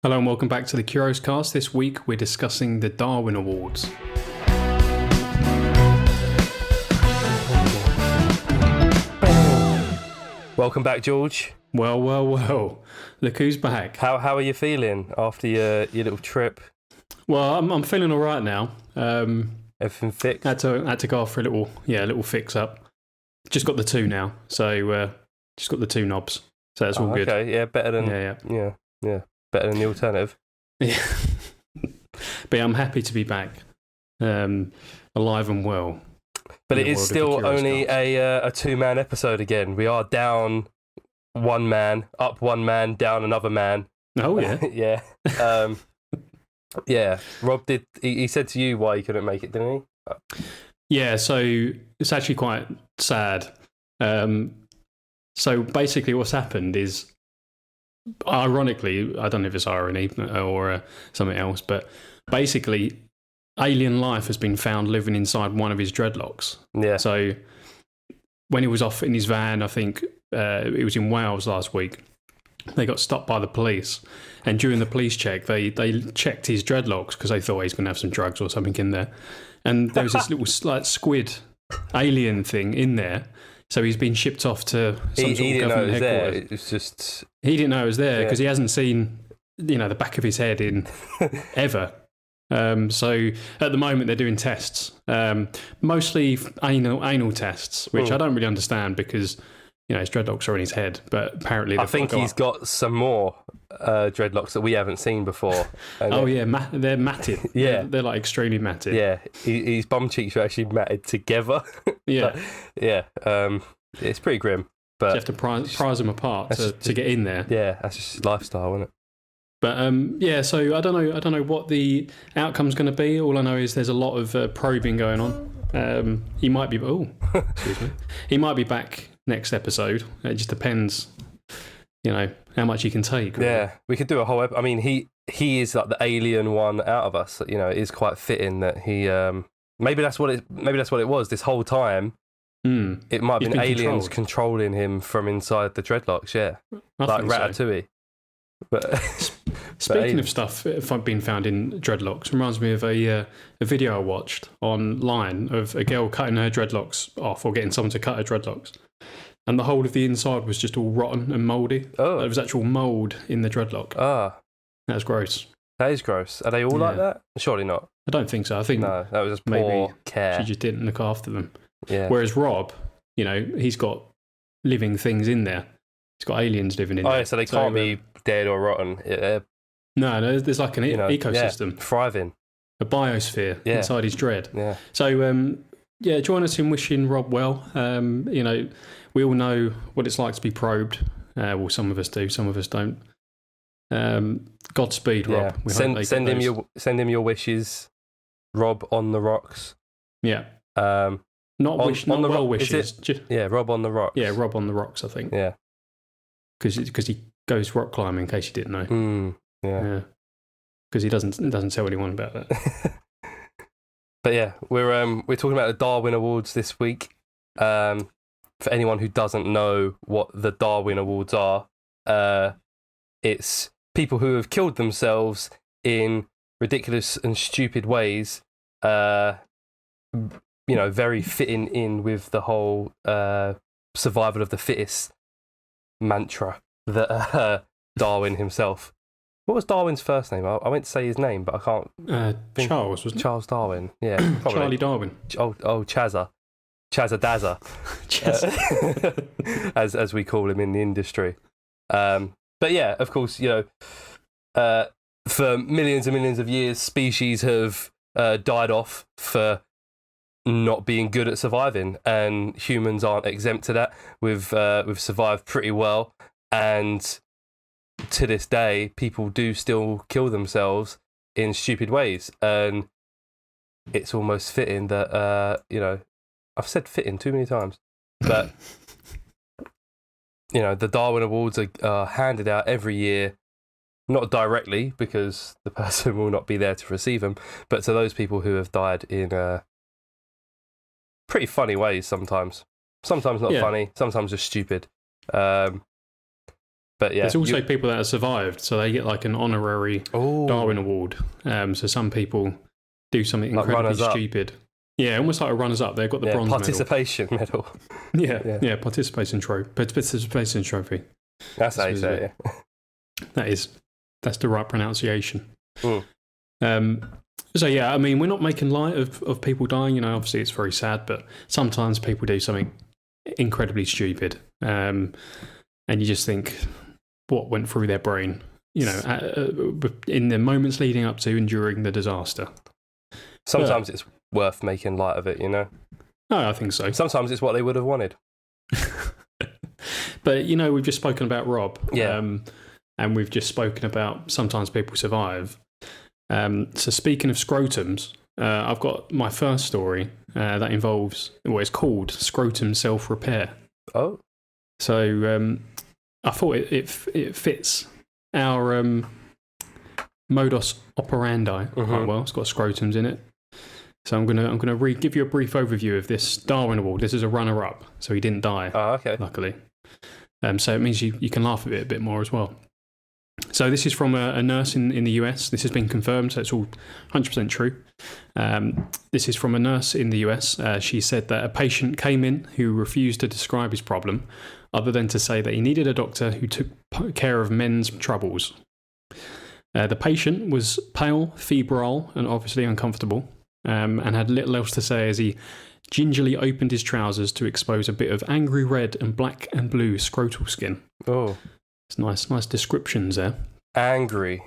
Hello and welcome back to the Curios Cast. This week we're discussing the Darwin Awards. Welcome back, George. Well. Look who's back. How are you feeling after your little trip? Well, I'm feeling all right now. Everything fixed? Had to go off for a little fix up. Just got the two now, so just got the two knobs, so that's all good. Okay, yeah, better than better than the alternative. Yeah, but I'm happy to be back, alive and well. But it is still only a two-man episode again. We are down one man, up one man, down another man. Oh yeah, yeah. Yeah, Rob did. He said to you why he couldn't make it, didn't he? Yeah, so it's actually quite sad. So basically, what's happened is, ironically, I don't know if it's irony or something else, but basically, alien life has been found living inside one of his dreadlocks. Yeah. So when he was off in his van, I think it was in Wales last week, they got stopped by the police. And during the police check, they checked his dreadlocks because they thought he's going to have some drugs or something in there. And there was this little squid alien thing in there. So he's been shipped off to some sort of government headquarters. It was just... He didn't know it was there because he hasn't seen, the back of his head in ever. So at the moment they're doing tests, mostly anal tests, which I don't really understand because his dreadlocks are in his head. But apparently, I think he's got some more dreadlocks that we haven't seen before. They're matted. Yeah, they're like extremely matted. Yeah, his bum cheeks are actually matted together. Yeah, it's pretty grim. But so you have to prise them apart to get in there. Yeah, that's just his lifestyle, isn't it? But so I don't know what the outcome's going to be. All I know is there's a lot of probing going on. He might be excuse me. He might be back next episode. It just depends, how much he can take. Really. Yeah, we could do a whole. I mean, he is like the alien one out of us. It is quite fitting that he. Maybe that's what it was this whole time. It might have been aliens controlling him from inside the dreadlocks. Yeah, like Ratatouille. So. But speaking of stuff being found in dreadlocks, reminds me of a video I watched online of a girl cutting her dreadlocks off or getting someone to cut her dreadlocks, and the whole of the inside was just all rotten and mouldy. Oh, there was actual mould in the dreadlock. Ah, that's gross. That is gross. Are they all like that? Surely not. I don't think so. I think no, that was just poor care. She just didn't look after them. Yeah. Whereas Rob, he's got living things in there. He's got aliens living in there. Oh, yeah, so they can't be dead or rotten. No, there's like an ecosystem. Thriving. A biosphere inside his dread. Yeah. So, join us in wishing Rob well. We all know what it's like to be probed. Well, some of us do, some of us don't. Godspeed, Rob. Yeah. Send him your wishes, Rob on the rocks. Yeah. Not wishes. Rob on the rocks. Yeah, Rob on the rocks, I think. Yeah. Because he goes rock climbing, in case you didn't know. Yeah. Because he doesn't tell anyone about that. But yeah, we're talking about the Darwin Awards this week. For anyone who doesn't know what the Darwin Awards are, it's people who have killed themselves in ridiculous and stupid ways. Very fitting in with the whole survival of the fittest mantra that Darwin himself. What was Darwin's first name? I went to say his name, but I can't. Charles, wasn't it? Charles Darwin. Yeah, probably. Charlie Darwin. Oh, Chazza Dazza, as we call him in the industry. But yeah, of course, for millions and millions of years, species have died off for not being good at surviving, and humans aren't exempt to that. We've survived pretty well, and to this day, people do still kill themselves in stupid ways, and it's almost fitting that I've said fitting too many times, but the Darwin Awards are handed out every year, not directly because the person will not be there to receive them, but to those people who have died in pretty funny ways sometimes. Sometimes not funny, sometimes just stupid. But yeah, there's also people that have survived, so they get like an honorary Darwin Award. So some people do something incredibly stupid. Yeah, almost like a runners-up. They've got the bronze participation medal. Yeah, participation trophy. That's how you say it. That's the right pronunciation. So yeah, I mean, we're not making light of people dying. Obviously it's very sad, but sometimes people do something incredibly stupid, and you just think, what went through their brain? In the moments leading up to and during the disaster. Sometimes it's worth making light of it, Oh, I think so. Sometimes it's what they would have wanted. But, we've just spoken about Rob. Yeah. And we've just spoken about sometimes people survive. So speaking of scrotums, I've got my first story that involves what is called scrotum self-repair. Oh. So I thought it fits our modus operandi quite well. It's got scrotums in it. So I'm gonna give you a brief overview of this Darwin Award. This is a runner-up, so he didn't die. Oh, okay. Luckily, so it means you can laugh at it a bit more as well. So this is from a nurse in the US. This has been confirmed, so it's all 100% true. This is from a nurse in the US. She said that a patient came in who refused to describe his problem, other than to say that he needed a doctor who took care of men's troubles. The patient was pale, febrile, and obviously uncomfortable. And had little else to say as he gingerly opened his trousers to expose a bit of angry red and black and blue scrotal skin. Oh. It's nice descriptions there. Angry,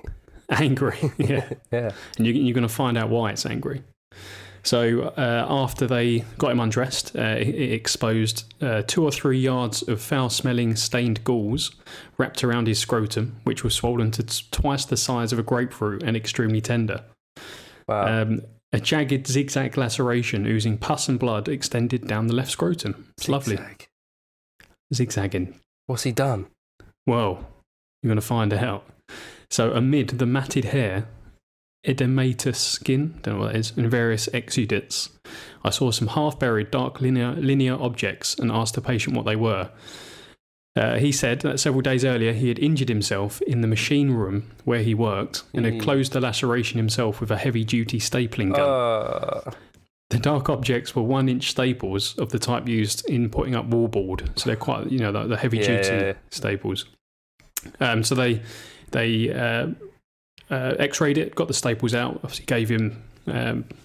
yeah. Yeah. And you're going to find out why it's angry. So after they got him undressed, it exposed 2 or 3 yards of foul-smelling stained gauze wrapped around his scrotum, which was swollen to twice the size of a grapefruit and extremely tender. Wow. A jagged zigzag laceration oozing pus and blood extended down the left scrotum. It's lovely. Zigzagging. What's he done? Well, you're going to find out. So amid the matted hair, edematous skin, don't know what that is, and various exudates, I saw some half-buried dark linear objects and asked the patient what they were. He said that several days earlier he had injured himself in the machine room where he worked and had closed the laceration himself with a heavy-duty stapling gun. The dark objects were 1-inch staples of the type used in putting up wallboard, so they're quite, the heavy-duty staples. So they X-rayed it, got the staples out, obviously gave him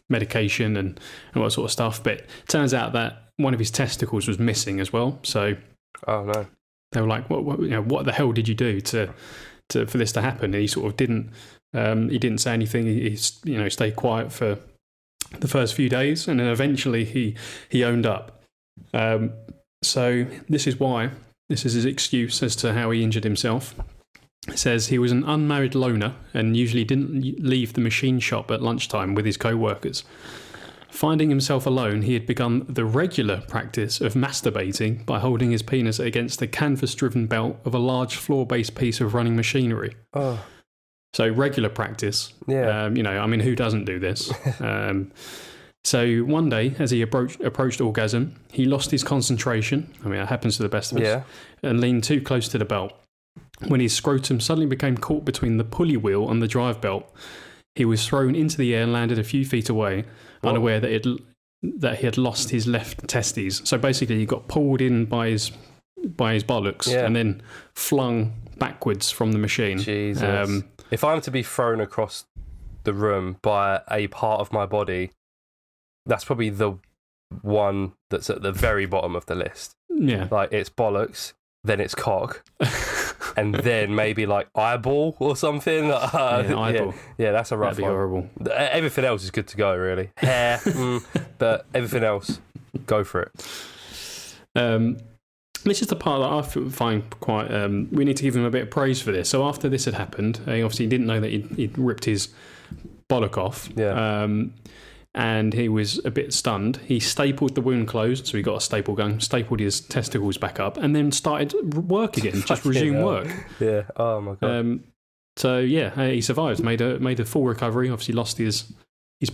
medication and all that sort of stuff. But it turns out that one of his testicles was missing as well. So, oh no, they were like, what the hell did you do for this to happen? And he sort of didn't. He didn't say anything. He stayed quiet for the first few days, and then eventually he owned up. So this is why. This is his excuse as to how he injured himself. It says he was an unmarried loner and usually didn't leave the machine shop at lunchtime with his co-workers. Finding himself alone, he had begun the regular practice of masturbating by holding his penis against the canvas-driven belt of a large floor-based piece of running machinery. Oh. So regular practice. Yeah. Who doesn't do this? So one day, as he approached orgasm, he lost his concentration. That happens to the best of us. And leaned too close to the belt. When his scrotum suddenly became caught between the pulley wheel and the drive belt, he was thrown into the air and landed a few feet away, unaware that he had lost his left testes. So basically, he got pulled in by his bollocks and then flung backwards from the machine. Jesus. If I'm to be thrown across the room by a part of my body, that's probably the one that's at the very bottom of the list. Yeah. Like, it's bollocks, then it's cock, and then maybe like eyeball or something. Eyeball. Yeah, that's a rough That'd be one. horrible. Everything else is good to go, really. Hair, but everything else, go for it. This is the part that I find quite... we need to give him a bit of praise for this. So after this had happened, he obviously didn't know that he'd ripped his bollock off. Yeah. And he was a bit stunned. He stapled the wound closed, so he got a staple gun, stapled his testicles back up, and then started work again, just resumed work. Yeah, oh my God. He survived, made a full recovery, obviously lost his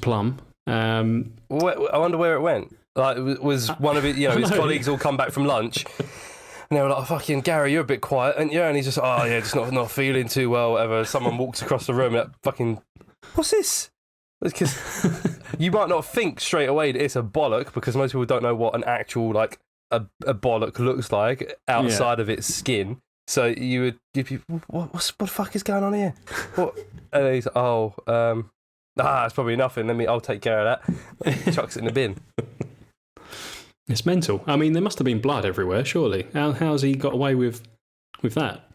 plum. I wonder where it went. Like, was one of his colleagues all come back from lunch? And they were like, fucking Garry, you're a bit quiet, and yeah, and he's just, oh yeah, just not feeling too well, whatever. Someone walks across the room and that fucking, what's this? Because you might not think straight away that it's a bollock, because most people don't know what an actual, like, a bollock looks like outside of its skin. So you'd be, what the fuck is going on here? What? And he's, it's probably nothing. I'll take care of that. Chucks it in the bin. It's mental. I mean, there must have been blood everywhere, surely. How's he got away with that?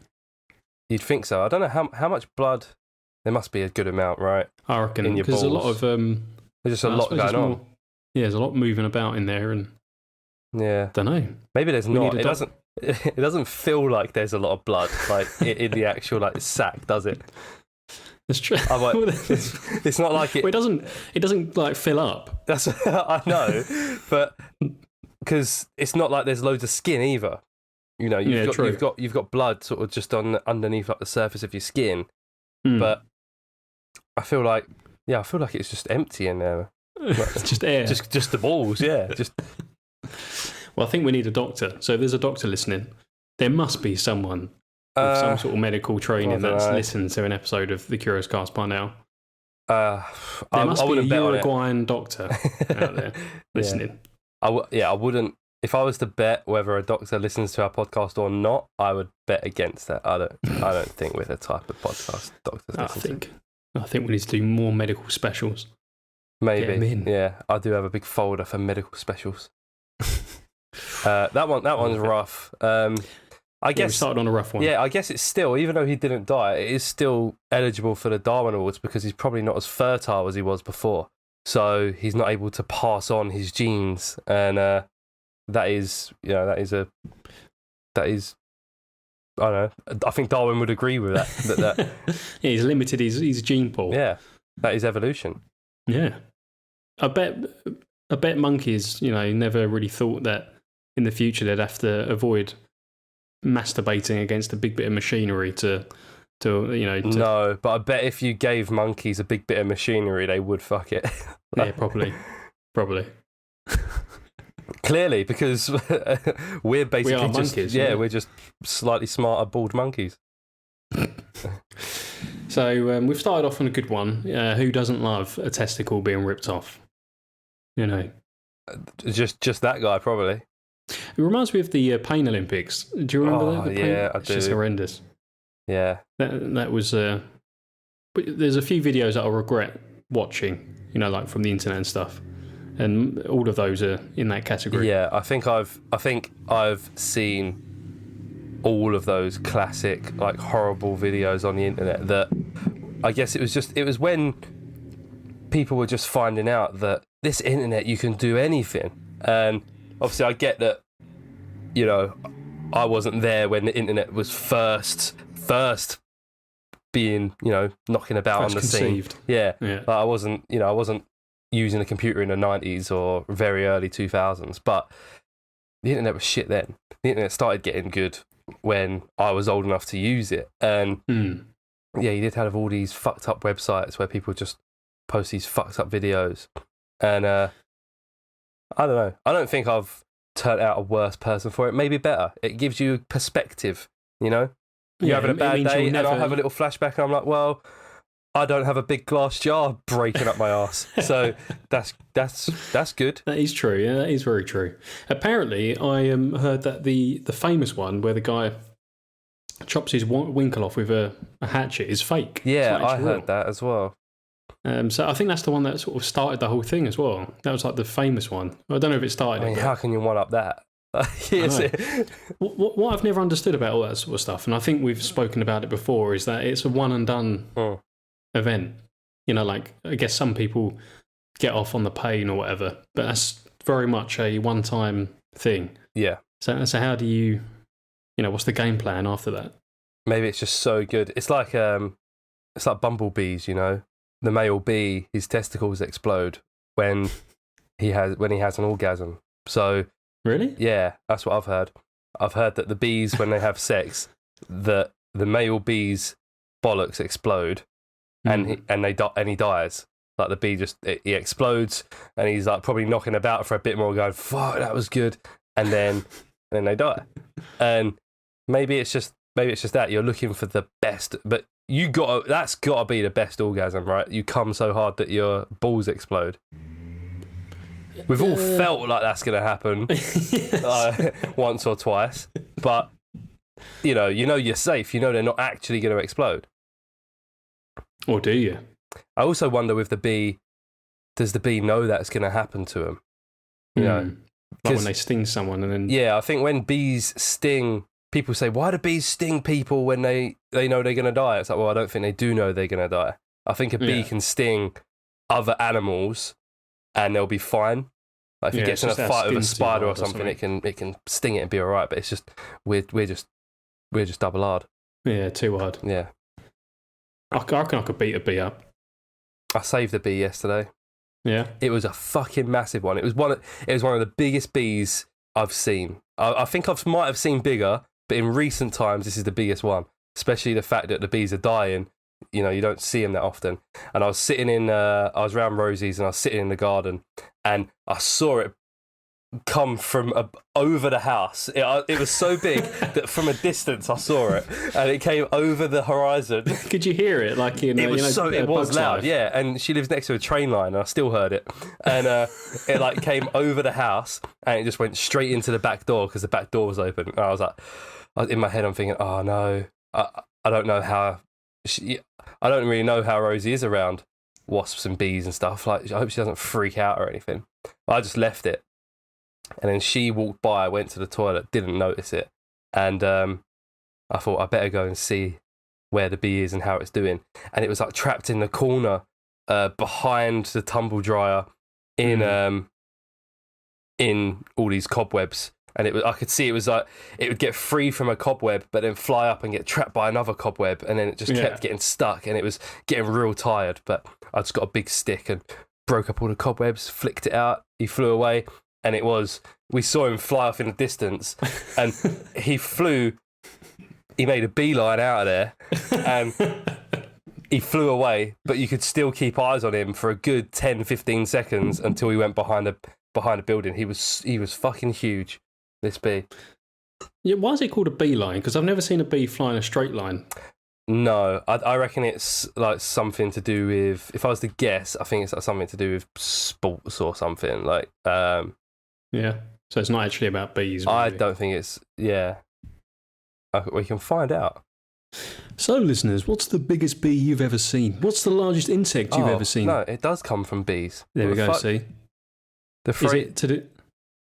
You'd think so. I don't know how much blood. There must be a good amount, right? I reckon, in your because balls. there's a lot of there's just a lot going on. Yeah, there's a lot moving about in there, and don't know. Maybe there's not. It doesn't feel like there's a lot of blood, like in the actual like sack, does it? It's true. It's not like it. Well, it doesn't like fill up. That's I know, but because it's not like there's loads of skin either. You know, you've got blood sort of just underneath like the surface of your skin, but I feel like it's just empty in there. Just air. Just the balls, yeah. Just. Well, I think we need a doctor. So if there's a doctor listening, there must be someone with some sort of medical training that's listened to an episode of the Curious Cast by now. There must be a Uruguayan doctor out there listening. I wouldn't. If I was to bet whether a doctor listens to our podcast or not, I would bet against that. I don't think we're the type of podcast doctors listen to. I think we need to do more medical specials. Maybe. Yeah, I do have a big folder for medical specials. That one's rough. I guess we started on a rough one. Yeah, I guess it's still, even though he didn't die, it is still eligible for the Darwin Awards because he's probably not as fertile as he was before. So he's not able to pass on his genes, and that is. I don't know. I think Darwin would agree with that. Yeah, he's limited his gene pool. Yeah, that is evolution. Yeah, I bet monkeys, never really thought that in the future they'd have to avoid masturbating against a big bit of machinery to. No, but I bet if you gave monkeys a big bit of machinery, they would fuck it. Yeah, probably. Clearly, because we're basically monkeys. Yeah, we're just slightly smarter bald monkeys. So we've started off on a good one. Who doesn't love a testicle being ripped off? Just that guy, probably. It reminds me of the Pain Olympics. Do you remember that? Yeah, I do. It's just horrendous. Yeah. That was... but there's a few videos that I regret watching, like from the internet and stuff. And all of those are in that category. Yeah, I think I've seen all of those classic, like, horrible videos on the internet that I guess it was when people were just finding out that this internet, you can do anything. And obviously I get that, I wasn't there when the internet was first being, knocking about on the conceived. scene. Yeah. Like I wasn't using a computer in the 90s or very early 2000s, but the internet was shit then. The internet started getting good when I was old enough to use it. And yeah, you did have all these fucked up websites where people just post these fucked up videos. And I don't know. I don't think I've turned out a worse person for it. Maybe better. It gives you perspective, You're having a bad day and I'll have a little flashback and I'm like, well, I don't have a big glass jar breaking up my arse. So that's good. That is true. Yeah, that is very true. Apparently, I heard that the famous one where the guy chops his winkle off with a hatchet is fake. Yeah, I heard that as well. So I think that's the one that sort of started the whole thing as well. That was like the famous one. I don't know if it started. How can you one up that? What I've never understood about all that sort of stuff, and I think we've spoken about it before, is that it's a one and done event. Like I guess some people get off on the pain or whatever, but that's very much a one-time thing. Yeah. So how do you, what's the game plan after that? Maybe it's just so good. It's like bumblebees. The male bee, his testicles explode when he has an orgasm. So really, yeah, that's what I've heard. I've heard that the bees, when they have sex, the male bee's bollocks explode, and he dies. Like the bee he explodes, and he's like probably knocking about for a bit more, going, "Fuck, that was good," and then and then they die. And maybe it's just that you're looking for the best, but that's gotta be the best orgasm, right? You come so hard that your balls explode. We've all felt like that's gonna happen once or twice, but you know you're safe. You know they're not actually gonna explode. Or do you? I also wonder with the bee, does the bee know that's gonna happen to them? You know, like when they sting someone, and then I think when bees sting. People say, why do bees sting people when they know they're going to die? It's like, well, I don't think they do know they're going to die. I think a bee can sting other animals and they'll be fine. Like if it gets in a fight with a spider or something, it can sting it and be all right. But it's just, we're just double hard. Yeah, too hard. Yeah. I reckon I could beat a bee up. I saved a bee yesterday. Yeah. It was a fucking massive one. It was one of the biggest bees I've seen. I think I might have seen bigger, but in recent times, this is the biggest one, especially the fact that the bees are dying. You know, you don't see them that often. And I was sitting I was around Rosie's and I was sitting in the garden and I saw it come from over the house. It was so big that from a distance I saw it and it came over the horizon. Could you hear it? Like it was loud, yeah. And she lives next to a train line and I still heard it. And it like came over the house and it just went straight into the back door because the back door was open. And I was like, in my head I'm thinking, oh no, I don't know how I don't really know how Rosie is around wasps and bees and stuff. Like I hope she doesn't freak out or anything. I just left it. And then she walked by, went to the toilet, didn't notice it. And I thought, I better go and see where the bee is and how it's doing. And it was like trapped in the corner behind the tumble dryer in all these cobwebs. And I could see it was like, it would get free from a cobweb, but then fly up and get trapped by another cobweb. And then it just kept getting stuck and it was getting real tired. But I just got a big stick and broke up all the cobwebs, flicked it out. He flew away. And we saw him fly off in the distance and he made a beeline out of there and he flew away, but you could still keep eyes on him for a good 10, 15 seconds until he went behind a building. He was fucking huge, this bee. Yeah, why is it called a beeline? Because I've never seen a bee fly in a straight line. No, I reckon it's like something to do with, if I was to guess, I think it's like something to do with sports or something like, yeah, so it's not actually about bees. Really. I don't think it's, we can find out. So, listeners, what's the biggest bee you've ever seen? What's the largest insect you've ever seen? No, it does come from bees. There we go, see? The phrase,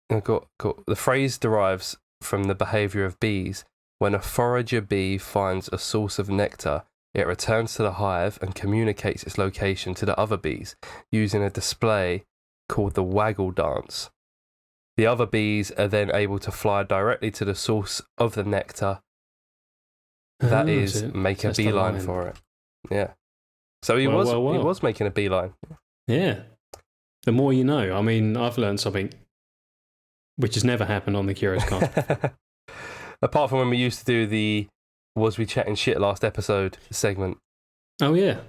the phrase derives from the behaviour of bees. When a forager bee finds a source of nectar, it returns to the hive and communicates its location to the other bees using a display called the waggle dance. The other bees are then able to fly directly to the source of the nectar. That is, make a beeline for it. Yeah. So he was making a beeline. Yeah. The more you know. I mean, I've learned something which has never happened on the Curious Cast. Apart from when we used to do the Was We Chatting Shit last episode segment. Oh, yeah.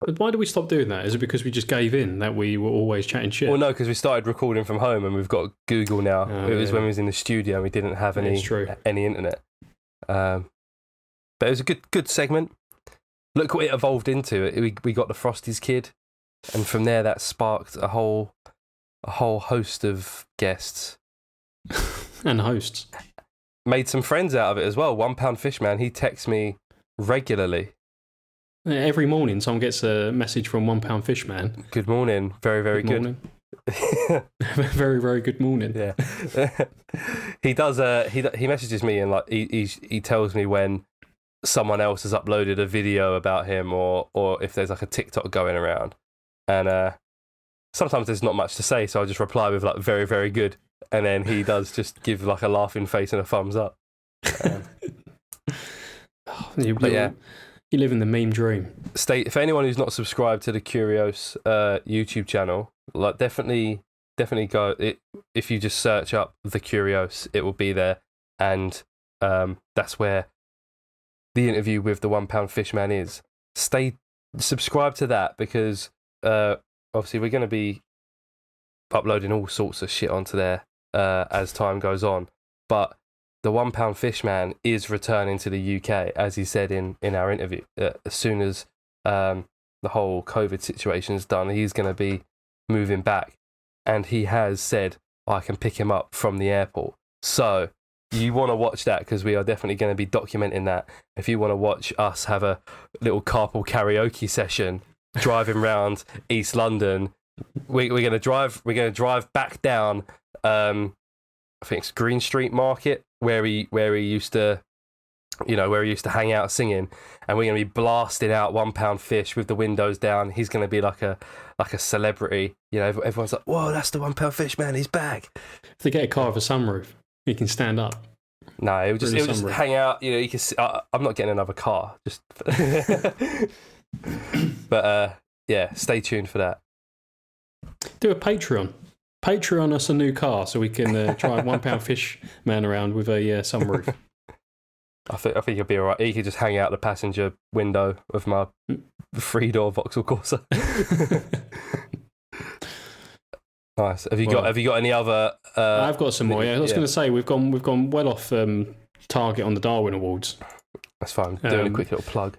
But why did we stop doing that? Is it because we just gave in that we were always chatting shit? Well, no, because we started recording from home and we've got Google now. It was when we was in the studio and we didn't have any internet. But it was a good segment. Look what it evolved into. We got the Frosties kid, and from there that sparked a whole host of guests and hosts. Made some friends out of it as well. £1 Fishman, he texts me regularly. Every morning, someone gets a message from £1 Fishman. Good morning. Very, very good. Morning. Very, very good morning. Yeah. He does. He messages me and like he tells me when someone else has uploaded a video about him or if there's like a TikTok going around. And sometimes there's not much to say, so I just reply with like very, very good. And then he does just give like a laughing face and a thumbs up. You live in the meme dream. For anyone who's not subscribed to the Curious YouTube channel, like definitely go. If you just search up the Curious, it will be there, and that's where the interview with the £1 Fishman is. Subscribe to that because obviously we're going to be uploading all sorts of shit onto there as time goes on. but the £1 fish man is returning to the UK, as he said in our interview. As soon as the whole COVID situation is done, he's going to be moving back. And he has said, I can pick him up from the airport. So you want to watch that, because we are definitely going to be documenting that. If you want to watch us have a little carpool karaoke session driving around East London, we're going to drive back down, I think it's Green Street Market, where he used to, where he used to hang out singing, and we're going to be blasting out £1 fish with the windows down. He's going to be like a celebrity. Everyone's like, whoa, that's the £1 fish man, he's back. If they get a car with a sunroof, he can stand up. No, it would just hang out. You can. I'm not getting another car. Just, but yeah, stay tuned for that. Do a Patreon. Patreon us a new car so we can drive £1 fish man around with a sunroof. I think he'll be all right. He could just hang out the passenger window of my 3-door Vauxhall Corsa. Nice. Have you got any other? I've got some more. Yeah, I was going to say we've gone well off target on the Darwin Awards. That's fine. Doing a quick little plug.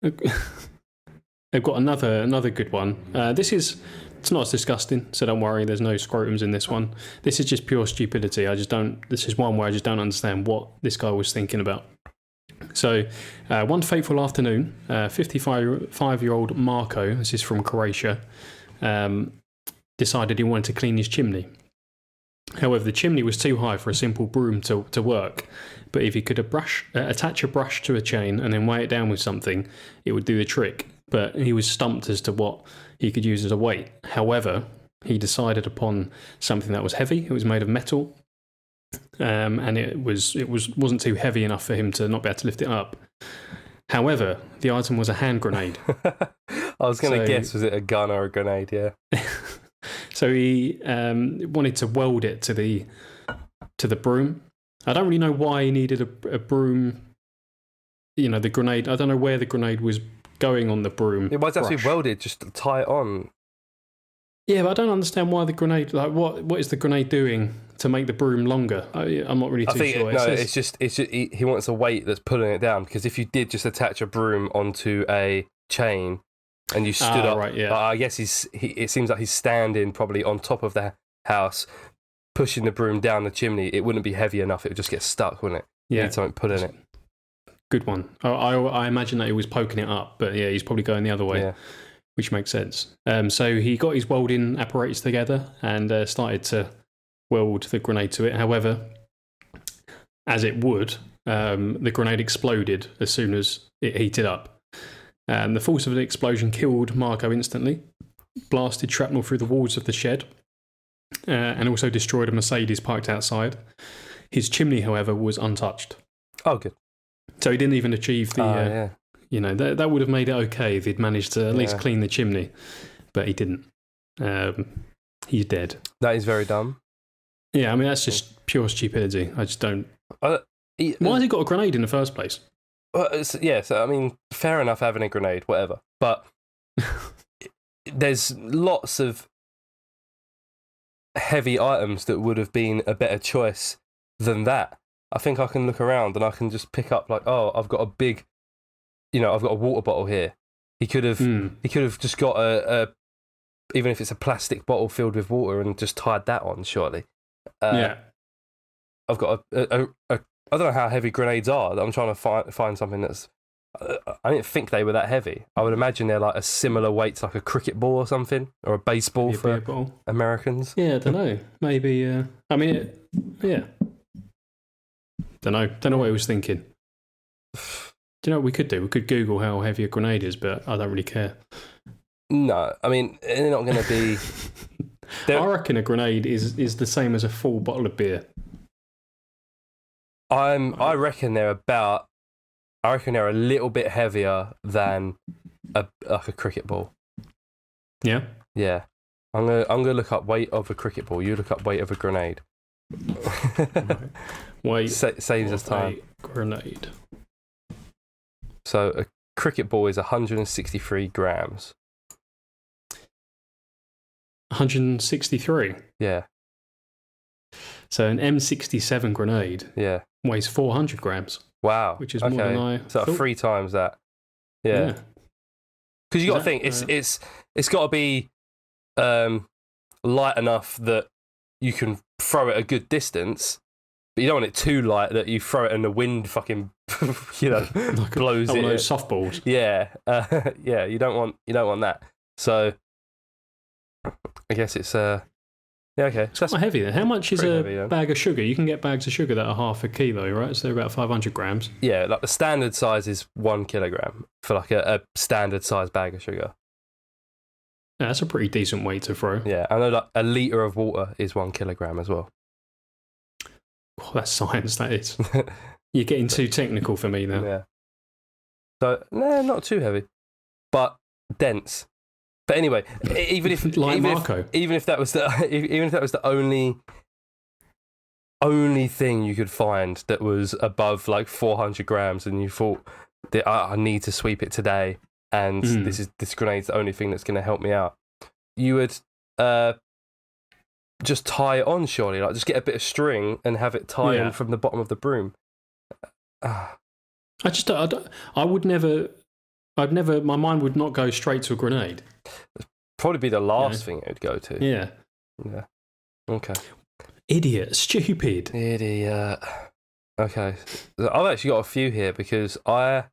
They've got another good one. It's not as disgusting, so don't worry. There's no scrotums in this one. This is just pure stupidity. This is one where I just don't understand what this guy was thinking about. So, one fateful afternoon, 55-year-old Marco, this is from Croatia, decided he wanted to clean his chimney. However, the chimney was too high for a simple broom to work, but if he could attach a brush to a chain and then weigh it down with something, it would do the trick. But he was stumped as to what he could use as a weight. However, he decided upon something that was heavy. It was made of metal, and it wasn't too heavy enough for him to not be able to lift it up. However, the item was a hand grenade. I was going to guess, was it a gun or a grenade? Yeah. So he wanted to weld it to the broom. I don't really know why he needed a broom. The grenade. I don't know where the grenade was going on the broom. It might actually welded just to tie it on. Yeah, but I don't understand why the grenade. Like, what is the grenade doing to make the broom longer? I'm not really too sure. It's just he wants a weight that's pulling it down. Because if you did just attach a broom onto a chain and you stood up, right, yeah. I guess it seems like he's standing probably on top of the house, pushing the broom down the chimney. It wouldn't be heavy enough. It would just get stuck, wouldn't it? You need something put in it. Good one. I imagine that he was poking it up, but yeah, he's probably going the other way, which makes sense. So he got his welding apparatus together and started to weld the grenade to it. However, as it would, the grenade exploded as soon as it heated up. The force of the explosion killed Marco instantly, blasted shrapnel through the walls of the shed, and also destroyed a Mercedes parked outside. His chimney, however, was untouched. Oh, good. So he didn't even achieve the, that would have made it okay if he'd managed to at least clean the chimney, but he didn't. He's dead. That is very dumb. Yeah, I mean, that's just pure stupidity. I just don't... Why has he got a grenade in the first place? So I mean, fair enough having a grenade, whatever. But there's lots of heavy items that would have been a better choice than that. I think I can look around and I can just pick up I've got a big, I've got a water bottle here. He could have just got even if it's a plastic bottle filled with water and just tied that on, surely. I've got I don't know how heavy grenades are. I'm trying to find something that's. I didn't think they were that heavy. I would imagine they're like a similar weight to like a cricket ball or something, or a baseball for Americans. Yeah, I don't know. Maybe. Yeah. Don't know what he was thinking. Do you know what we could do? We could Google how heavy a grenade is, but I don't really care. No, I mean, they're not going to be... I reckon a grenade is the same as a full bottle of beer. I reckon they're a little bit heavier than a cricket ball. Yeah? Yeah. I'm gonna look up weight of a cricket ball. You look up weight of a grenade. Weight saves us time. Grenade. So a cricket ball is 163 grams. 163? Yeah. So an M67 grenade weighs 400 grams. Wow. Which is more than I So thought. 3 times that. Yeah. Because you got to think, it's got to be light enough that you can throw it a good distance, but you don't want it too light that you throw it and the wind fucking, like blows it. Those softballs. Yeah, yeah. You don't want that. So I guess it's yeah, okay. It's quite heavy then. How much is a bag of sugar? You can get bags of sugar that are half a kilo, right? So they're about 500 grams. Yeah, like the standard size is 1 kilogram for like a standard size bag of sugar. Yeah, that's a pretty decent weight to throw. Yeah, I know like a litre of water is 1 kilogram as well. Oh, that's science, that is. You're getting too technical for me now. Yeah. So, no, not too heavy, but dense. But anyway, even if that was the only thing you could find that was above like 400 grams, and you thought that I need to sweep it today, and this grenade's the only thing that's going to help me out, you would just tie it on, surely, like just get a bit of string and have it tie in from the bottom of the broom. My mind would not go straight to a grenade. Probably be the last thing it would go to. Yeah. Yeah. Okay. Idiot. Stupid. Idiot. Okay. I've actually got a few here because I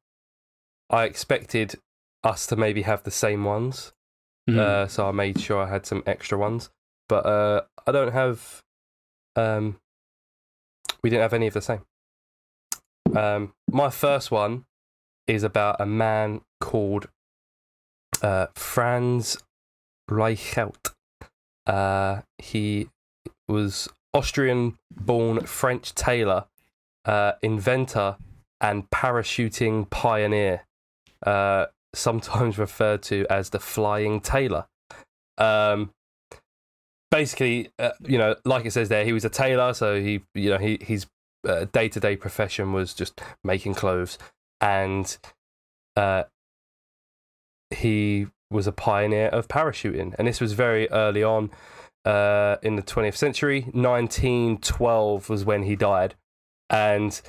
expected us to maybe have the same ones. So I made sure I had some extra ones. But I don't have... we didn't have any of the same. My first one is about a man called Franz Reichelt. He was Austrian-born French tailor, inventor, and parachuting pioneer, sometimes referred to as the Flying Tailor. Basically, like it says there, he was a tailor, so his day-to-day profession was just making clothes, and he was a pioneer of parachuting, and this was very early on in the 20th century. 1912 was when he died, and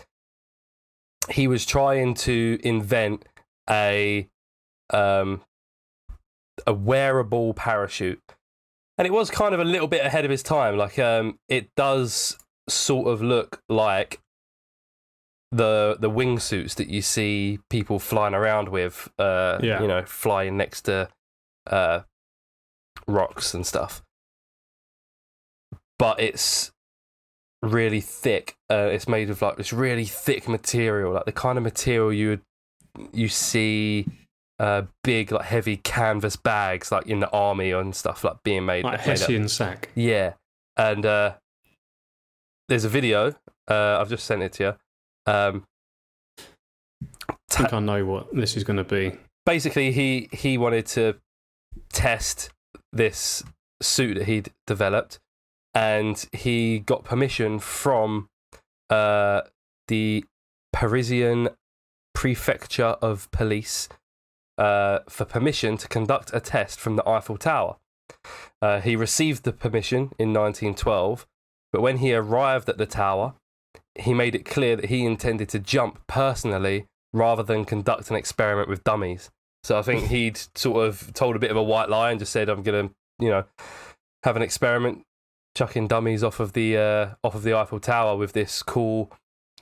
he was trying to invent a wearable parachute, and it was kind of a little bit ahead of his time. Like it does sort of look like the wingsuits that you see people flying around with, flying next to rocks and stuff. But it's really thick. It's made of like this really thick material, like the kind of material you see big, like heavy canvas bags, like in the army and stuff, like being made like Hessian sack. Yeah, and there's a video. I've just sent it to you. I think I know what this is going to be. Basically, he wanted to test this suit that he'd developed, and he got permission from the Parisian Prefecture of Police for permission to conduct a test from the Eiffel Tower. He received the permission in 1912, but when he arrived at the tower, he made it clear that he intended to jump personally rather than conduct an experiment with dummies. So I think he'd sort of told a bit of a white lie and just said, I'm going to, have an experiment, chucking dummies off of the Eiffel Tower with this cool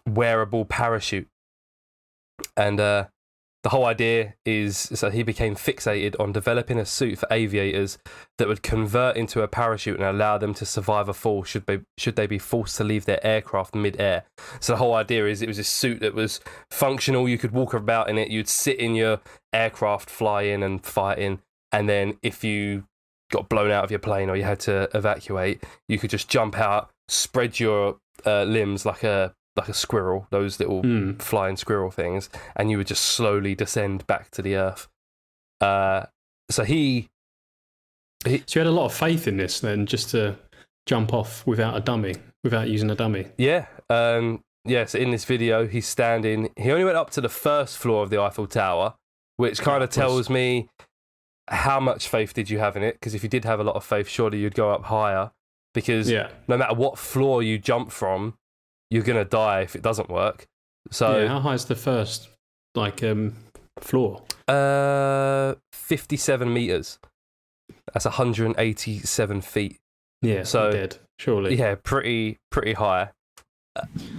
wearable parachute. And the whole idea is so he became fixated on developing a suit for aviators that would convert into a parachute and allow them to survive a fall should they be forced to leave their aircraft mid-air. So the whole idea is it was a suit that was functional. You could walk about in it. You'd sit in your aircraft, fly in and fight in. And then if you got blown out of your plane or you had to evacuate, you could just jump out, spread your limbs like a squirrel, those little flying squirrel things, and you would just slowly descend back to the earth. So you had a lot of faith in this then, just to jump off without using a dummy. Yeah. So in this video, he's standing. He only went up to the first floor of the Eiffel Tower, which kind of tells me how much faith did you have in it? Because if you did have a lot of faith, surely you'd go up higher. because no matter what floor you jump from, you're gonna die if it doesn't work. So how high is the first floor? 57 meters. That's 187 feet. Yeah, so dead, surely. Yeah, pretty high.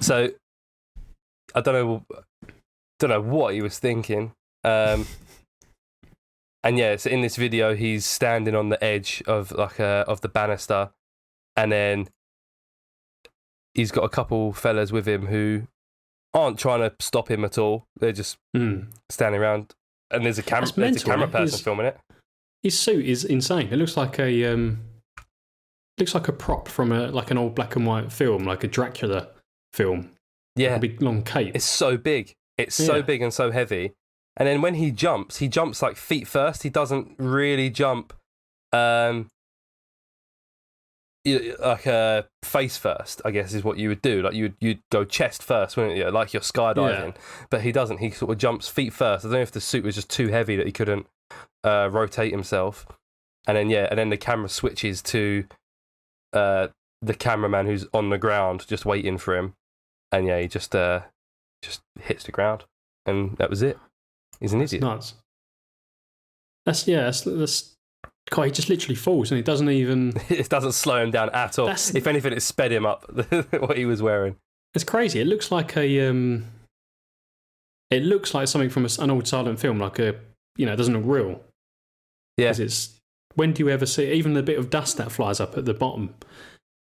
So I don't know what he was thinking. And yeah, so in this video, he's standing on the edge of of the banister, and then he's got a couple fellas with him who aren't trying to stop him at all. They're just standing around, and there's a camera person filming it. His suit is insane. It looks like a prop from an old black and white film, like a Dracula film. Yeah, like a big long cape. It's so big. It's so big and so heavy. And then when he jumps like feet first. He doesn't really jump like face first, I guess is what you would do. Like you'd go chest first, wouldn't you? Like you're skydiving. Yeah. But he doesn't. He sort of jumps feet first. I don't know if the suit was just too heavy that he couldn't rotate himself. And then the camera switches to the cameraman who's on the ground just waiting for him. And yeah, he just hits the ground. And that was it. He's an idiot. Nuts. That's God, he just literally falls, and it doesn't even. It doesn't slow him down at all. If anything, it sped him up. What he was wearing. It's crazy. It looks like It looks like something from an old silent film, like it doesn't look real. Yeah. When do you ever see even the bit of dust that flies up at the bottom?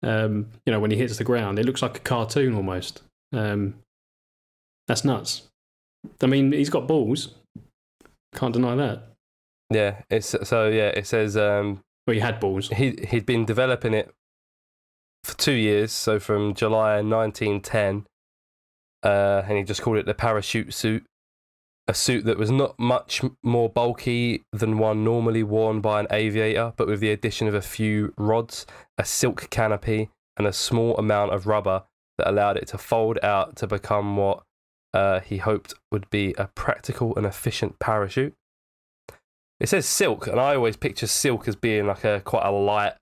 When he hits the ground, it looks like a cartoon almost. That's nuts. I mean, he's got balls. Can't deny that. Yeah, it says he had balls. He'd been developing it for 2 years, so from July 1910, and he just called it the parachute suit, a suit that was not much more bulky than one normally worn by an aviator, but with the addition of a few rods, a silk canopy, and a small amount of rubber that allowed it to fold out to become what he hoped would be a practical and efficient parachute. It says silk, and I always picture silk as being like quite a light,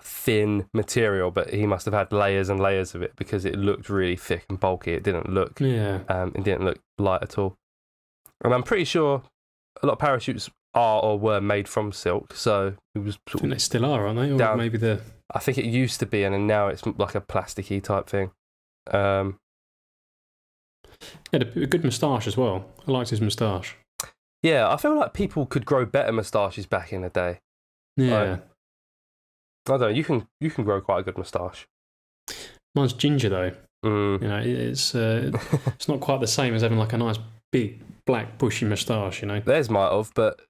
thin material, but he must have had layers and layers of it because it looked really thick and bulky. It didn't look light at all. And I'm pretty sure a lot of parachutes are or were made from silk, so it was. I think they still are, aren't they? Or maybe they're. I think it used to be, and then now it's like a plasticky type thing. He had a good moustache as well. I liked his moustache. Yeah, I feel like people could grow better moustaches back in the day. Yeah. I don't know, you can grow quite a good moustache. Mine's ginger though. It's not quite the same as having like a nice big black bushy moustache, Theirs might have, but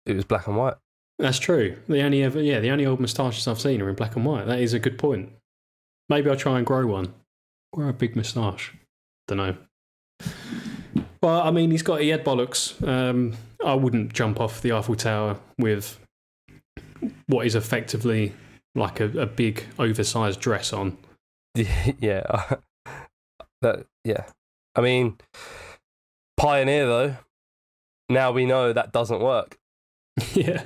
it was black and white. That's true. The only old moustaches I've seen are in black and white. That is a good point. Maybe I'll try and grow one. Grow a big moustache. Don't know. Well, I mean, he had bollocks. I wouldn't jump off the Eiffel Tower with what is effectively like a big, oversized dress on. Yeah. I mean, pioneer, though. Now we know that doesn't work. Yeah.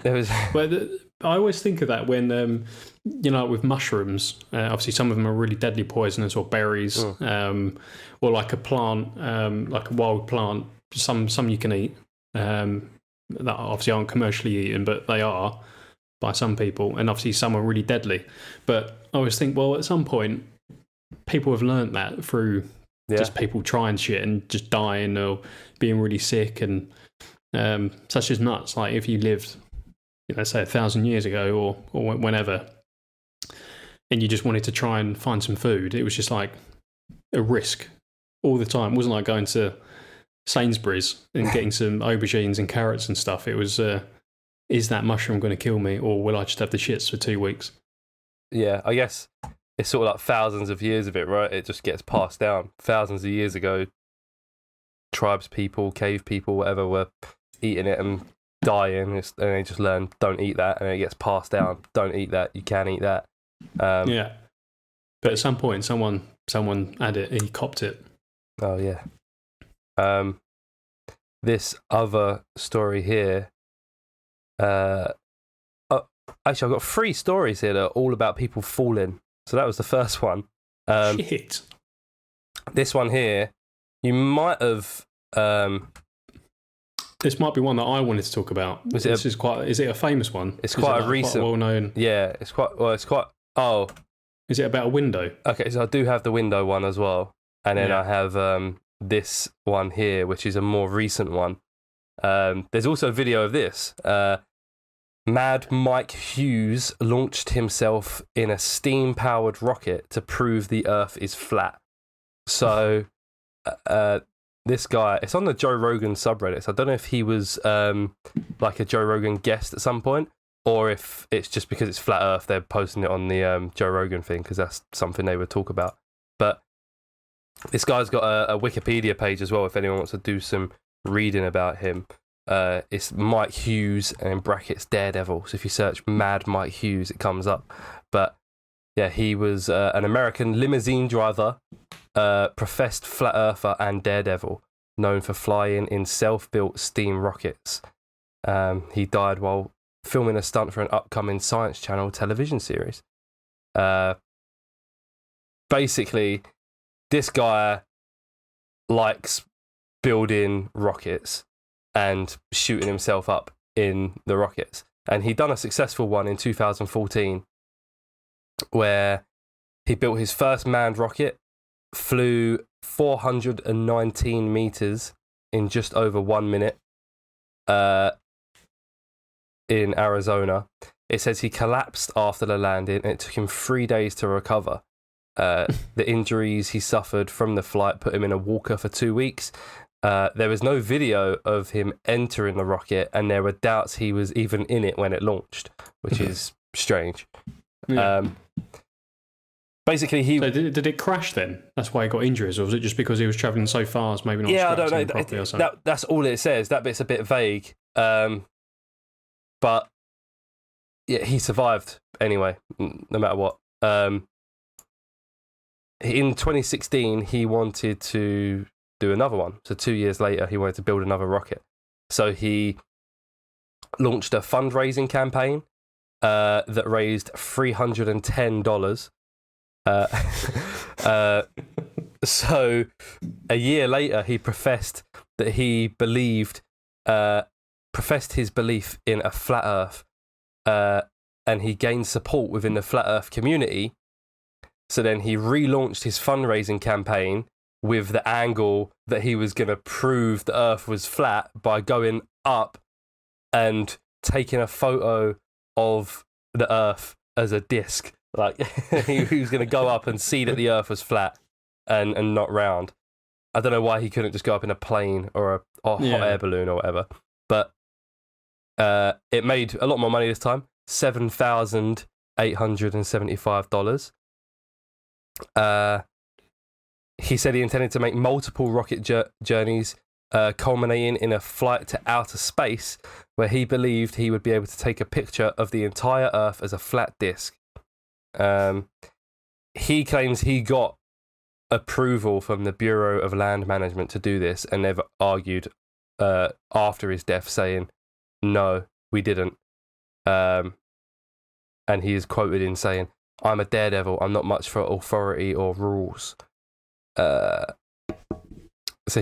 I always think of that when, with mushrooms, obviously some of them are really deadly poisonous, or berries, or like a plant, like a wild plant. Some you can eat, that obviously aren't commercially eaten, but they are by some people. And obviously some are really deadly. But I always think, well, at some point, people have learnt that through just people trying shit and just dying or being really sick. And such as nuts. Like if you lived, say 1,000 years ago or whenever, and you just wanted to try and find some food, it was just like a risk all the time. It wasn't like going to Sainsbury's and getting some aubergines and carrots and stuff. It was, is that mushroom going to kill me, or will I just have the shits for 2 weeks? Yeah, I guess it's sort of like thousands of years of it, right? It just gets passed down. Thousands of years ago, tribes people, cave people, whatever, were eating it and dying, and they just learn, don't eat that, and it gets passed down. Don't eat that. You can eat that. But at some point, someone had it. He copped it. Oh yeah. This other story here. Actually, I've got 3 stories here that are all about people falling. So that was the first one. Shit. This one here, you might have. This might be one that I wanted to talk about. Is it a famous one? It's quite a recent, well known. Yeah, it's quite. Oh, is it about a window? Okay, so I do have the window one as well, and then Yeah. I have this one here, which is a more recent one. There's also a video of this. Mad Mike Hughes launched himself in a steam-powered rocket to prove the Earth is flat. So, this guy, it's on the Joe Rogan subreddit. So I don't know if he was like a Joe Rogan guest at some point, or if it's just because it's flat Earth, they're posting it on the Joe Rogan thing, because that's something they would talk about. But this guy's got a Wikipedia page as well, if anyone wants to do some reading about him. It's Mike Hughes and in brackets Daredevil. So if you search Mad Mike Hughes, it comes up. But yeah, he was an American limousine driver, professed flat earther, and daredevil, known for flying in self-built steam rockets. He died while filming a stunt for an upcoming Science Channel television series. Basically, this guy likes building rockets and shooting himself up in the rockets. And he'd done a successful one in 2014 where he built his first manned rocket, flew 419 meters in just over 1 minute in Arizona. It says he collapsed after the landing and it took him 3 days to recover. The injuries he suffered from the flight put him in a walker for 2 weeks. There was no video of him entering the rocket, and there were doubts he was even in it when it launched, which is strange. Yeah. Basically, So did it crash then? That's why he got injuries, or was it just because he was travelling so fast, maybe not? Yeah, I don't know. Properly or something? That's all it says. That bit's a bit vague. But yeah, he survived anyway, no matter what. In 2016, he wanted to do another one. So 2 years later, he wanted to build another rocket. So he launched a fundraising campaign that raised $310. So a year later, he professed that he professed his belief in a flat Earth, and he gained support within the flat Earth community. So then he relaunched his fundraising campaign with the angle that he was going to prove the Earth was flat by going up and taking a photo of the Earth as a disc. Like he was going to go up and see that the Earth was flat and not round. I don't know why he couldn't just go up in a plane or a hot air balloon or whatever. But it made a lot more money this time, $7,875. He said he intended to make multiple rocket journeys, culminating in a flight to outer space, where he believed he would be able to take a picture of the entire Earth as a flat disc. He claims he got approval from the Bureau of Land Management to do this, and they've argued after his death, saying, "No, we didn't." And he is quoted in saying, "I'm a daredevil. I'm not much for authority or rules." So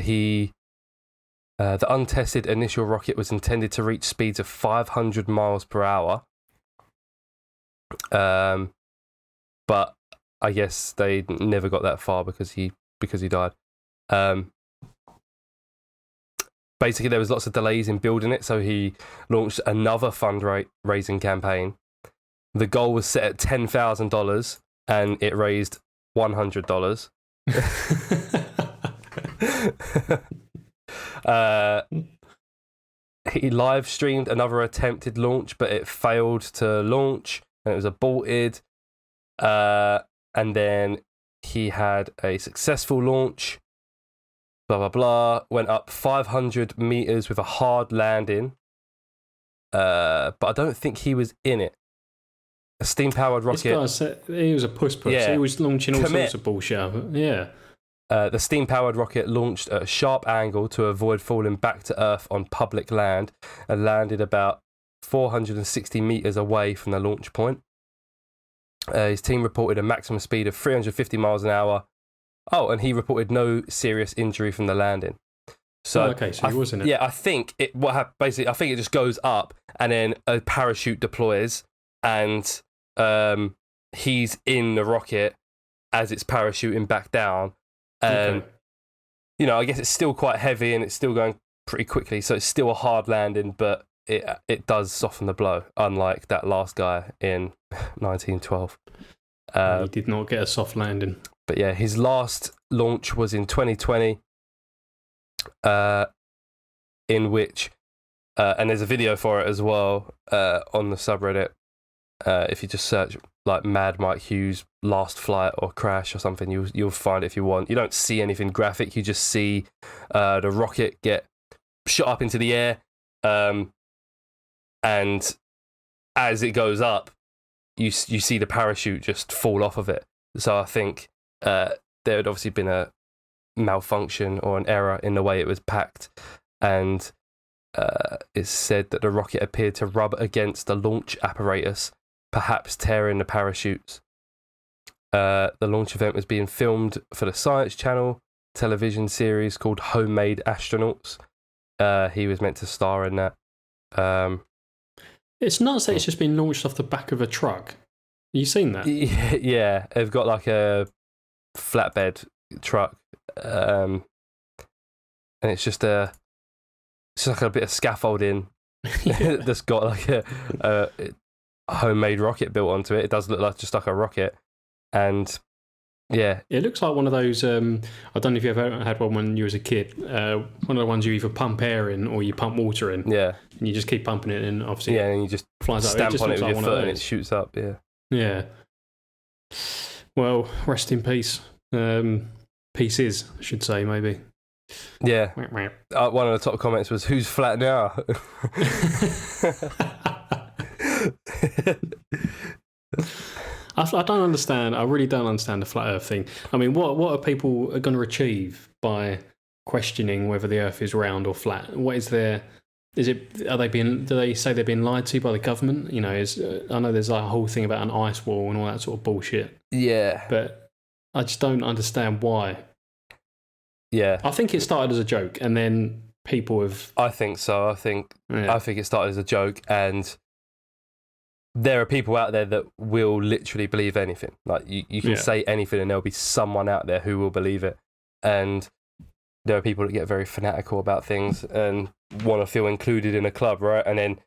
the untested initial rocket was intended to reach speeds of 500 miles per hour. But I guess they never got that far because he died. Basically, there was lots of delays in building it, so he launched another fundraising campaign. The goal was set at $10,000, and it raised $100. He live streamed another attempted launch, but it failed to launch and it was aborted. And then he had a successful launch, blah blah blah, went up 500 meters with a hard landing, but I don't think he was in it. A steam-powered rocket. This guy, he was a puss. Yeah. He was launching all sorts of bullshit. Yeah. The steam-powered rocket launched at a sharp angle to avoid falling back to Earth on public land and landed about 460 metres away from the launch point. His team reported a maximum speed of 350 miles an hour. Oh, and he reported no serious injury from the landing. So, so he was in it. Yeah, I think basically, I think it just goes up and then a parachute deploys and he's in the rocket as it's parachuting back down. And, I guess it's still quite heavy and it's still going pretty quickly. So it's still a hard landing, but it does soften the blow, unlike that last guy in 1912. He did not get a soft landing. But yeah, his last launch was in 2020, in which, and there's a video for it as well on the subreddit. If you just search like Mad Mike Hughes last flight or crash or something, you'll find it if you want. You don't see anything graphic. You just see the rocket get shot up into the air, and as it goes up, you see the parachute just fall off of it. So I think there had obviously been a malfunction or an error in the way it was packed, and it's said that the rocket appeared to rub against the launch apparatus, perhaps tearing the parachutes. The launch event was being filmed for the Science Channel television series called Homemade Astronauts. He was meant to star in that. It's nuts that it's just been launched off the back of a truck. Have you seen that? Yeah, they've got like a flatbed truck, and it's just like a bit of scaffolding that's got like a homemade rocket built onto it. It does look like just like a rocket, and yeah, it looks like one of those. I don't know if you ever had one when you was a kid. One of the ones you either pump air in or you pump water in. Yeah, and you just keep pumping it in. Obviously, yeah, and you just flies stamp up. It on it with like your foot and it shoots up. Yeah, yeah. Well, rest in peace. Pieces, I should say, maybe. Yeah. One of the top comments was, "Who's flat now?" I don't understand. I really don't understand the flat Earth thing. I mean, what are people going to achieve by questioning whether the Earth is round or flat? What is their? Is it? Do they say they're being lied to by the government? I know there's like a whole thing about an ice wall and all that sort of bullshit. Yeah, but I just don't understand why. Yeah, I think it started as a joke, and then people have. I think so. I think it started as a joke, and there are people out there that will literally believe anything. Like you can say anything, and there'll be someone out there who will believe it. And there are people that get very fanatical about things and want to feel included in a club, right? And then,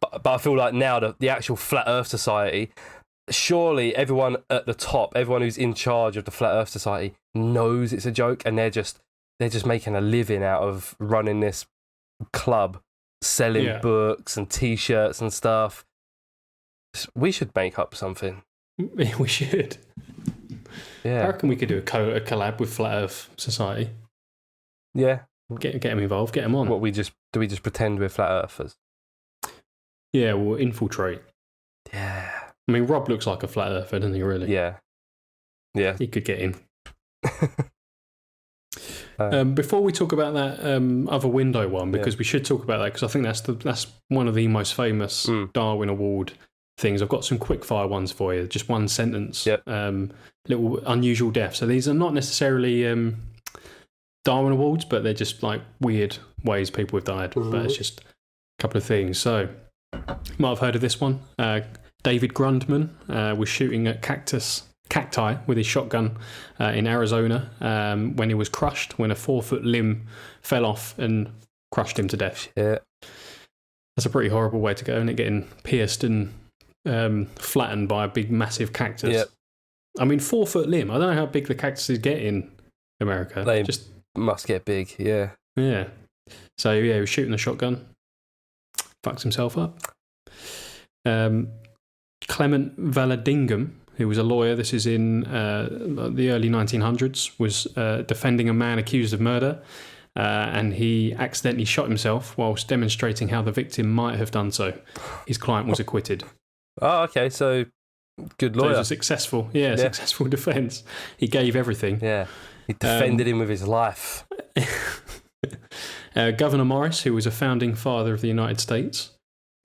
but I feel like now the actual Flat Earth Society, surely everyone at the top, everyone who's in charge of the Flat Earth Society knows it's a joke, and they're just making a living out of running this club, selling books and T-shirts and stuff. We should make up something. We should. Yeah. I reckon we could do a collab with Flat Earth Society. Yeah. Get them involved, get them on. Do we just pretend we're flat earthers? Yeah, we'll infiltrate. Yeah. I mean, Rob looks like a flat earther, doesn't he, really? Yeah. Yeah. He could get in. Before we talk about that other window one, because we should talk about that, because I think that's one of the most famous Darwin Award things. I've got some quick fire ones for you, just one sentence. Yep. Little unusual deaths. So these are not necessarily Darwin Awards, but they're just like weird ways people have died. Mm-hmm. But it's just a couple of things. So you might have heard of this one. David Grundman was shooting at cacti with his shotgun in Arizona when he was crushed, when a 4-foot limb fell off and crushed him to death. Yeah. That's a pretty horrible way to go, isn't it? Getting pierced and flattened by a big, massive cactus. Yep. I mean, 4-foot limb. I don't know how big the cactuses get in America. They just must get big, yeah. Yeah. So, yeah, he was shooting the shotgun. Fucks himself up. Clement Vallandigham, who was a lawyer, this is in the early 1900s, was defending a man accused of murder, and he accidentally shot himself whilst demonstrating how the victim might have done so. His client was acquitted. Oh, okay, so good lawyer. So it was a successful defence. He gave everything. Yeah, he defended him with his life. Governor Morris, who was a founding father of the United States,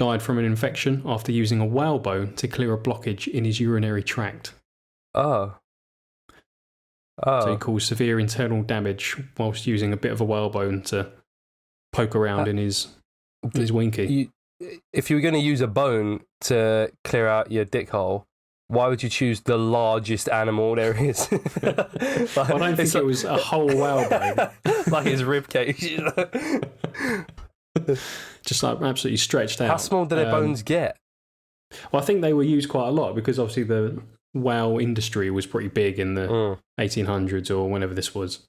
died from an infection after using a whalebone to clear a blockage in his urinary tract. Oh. So he caused severe internal damage whilst using a bit of a whalebone to poke around in his winky. If you were going to use a bone to clear out your dick hole, why would you choose the largest animal there is? I don't think it was a whole whalebone. Like his rib cage. Just like absolutely stretched out. How small do their bones get? Well, I think they were used quite a lot because obviously the whale industry was pretty big in the 1800s or whenever this was.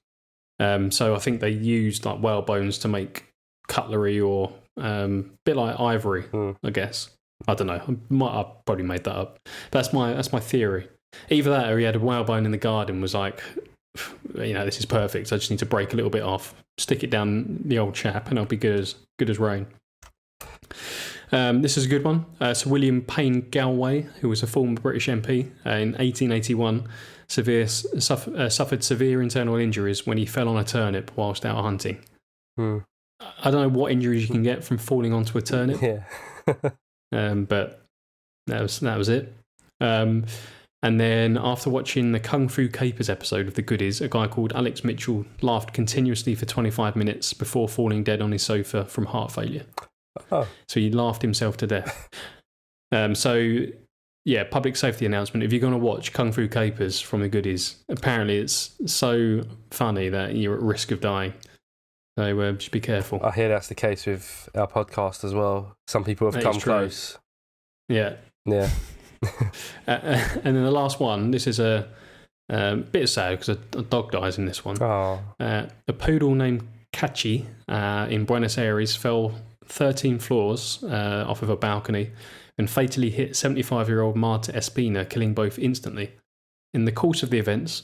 So I think they used like whale bones to make cutlery or a bit like ivory, I guess. I don't know. I probably made that up. That's my theory. Either that or he had a whalebone in the garden, was like, this is perfect. I just need to break a little bit off, stick it down the old chap, and I'll be good as rain. This is a good one. Sir William Payne Galway, who was a former British MP in 1881, suffered severe internal injuries when he fell on a turnip whilst out hunting. I don't know what injuries you can get from falling onto a turnip. Yeah. But that was it. And then after watching the Kung Fu Capers episode of The Goodies, a guy called Alex Mitchell laughed continuously for 25 minutes before falling dead on his sofa from heart failure. Oh. So he laughed himself to death. Public safety announcement. If you're going to watch Kung Fu Capers from The Goodies, apparently it's so funny that you're at risk of dying. So just be careful. I hear that's the case with our podcast as well. Some people have come close. Yeah. Yeah. And then the last one, this is a bit sad because a dog dies in this one. Oh. A poodle named Cachi in Buenos Aires fell 13 floors off of a balcony and fatally hit 75-year-old Marta Espina, killing both instantly. In the course of the events,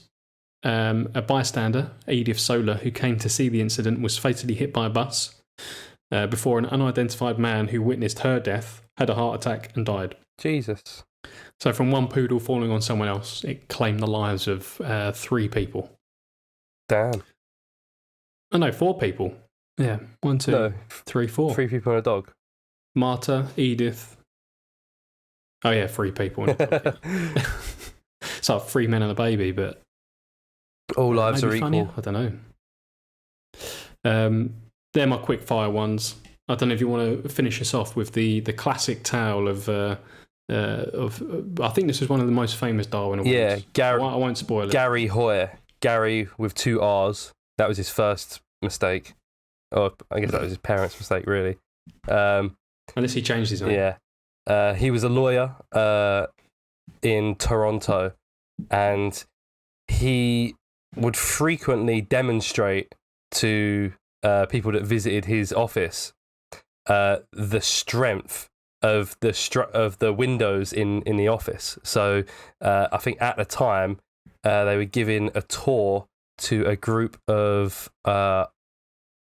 a bystander, Edith Solar, who came to see the incident, was fatally hit by a bus before an unidentified man who witnessed her death had a heart attack and died. Jesus. So from one poodle falling on someone else, it claimed the lives of 3 people. Damn. Oh, no, 4 people. Yeah, 1, 2, 3, 4. 3 people and a dog. Marta, Edith. Oh yeah, 3 people and a dog. It's like 3 men and a baby, but all lives are funnier? equal. I don't know. They're my quick fire ones. I don't know if you want to finish us off with the classic tale of I think this is one of the most famous Darwin Awards. Yeah, Garry. I won't spoil it. Garry Hoyer. Garry with 2 R's. That was his first mistake. Or I guess that was his parents' mistake, really. Unless he changed his name. Yeah. He was a lawyer in Toronto, and he would frequently demonstrate to people that visited his office the strength of the windows in the office. So I think at the time they were giving a tour to a group of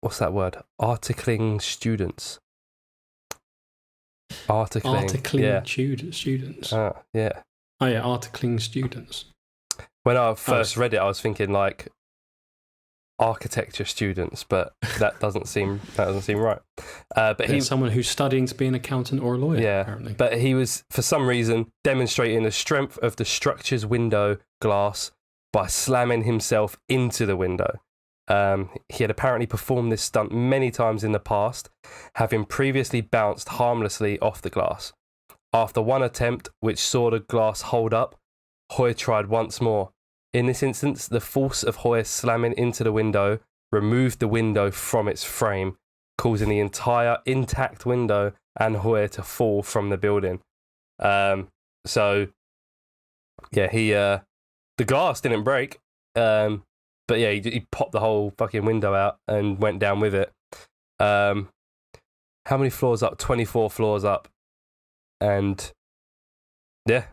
what's that word? Articling students. Articling students. Yeah. Oh yeah, articling students. When I first read it, I was thinking like architecture students, but that doesn't seem right. But he's someone who's studying to be an accountant or a lawyer. Yeah, apparently. But he was for some reason demonstrating the strength of the structure's window glass by slamming himself into the window. He had apparently performed this stunt many times in the past, having previously bounced harmlessly off the glass. After one attempt, which saw the glass hold up, Hoy tried once more. In this instance, the force of Hoy slamming into the window removed the window from its frame, causing the entire intact window and Hoy to fall from the building. The glass didn't break, but yeah, he popped the whole fucking window out and went down with it. How many floors up? 24 floors up. And yeah,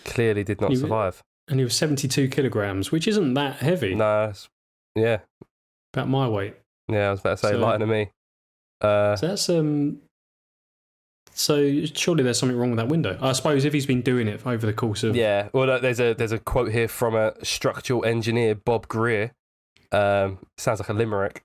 clearly did not survive. And he was 72 kilograms, which isn't that heavy. No, yeah. About my weight. Yeah, I was about to say, lighter than me. So that's so surely there's something wrong with that window. I suppose if he's been doing it over the course of... Yeah, well, there's a quote here from a structural engineer, Bob Greer. Sounds like a limerick.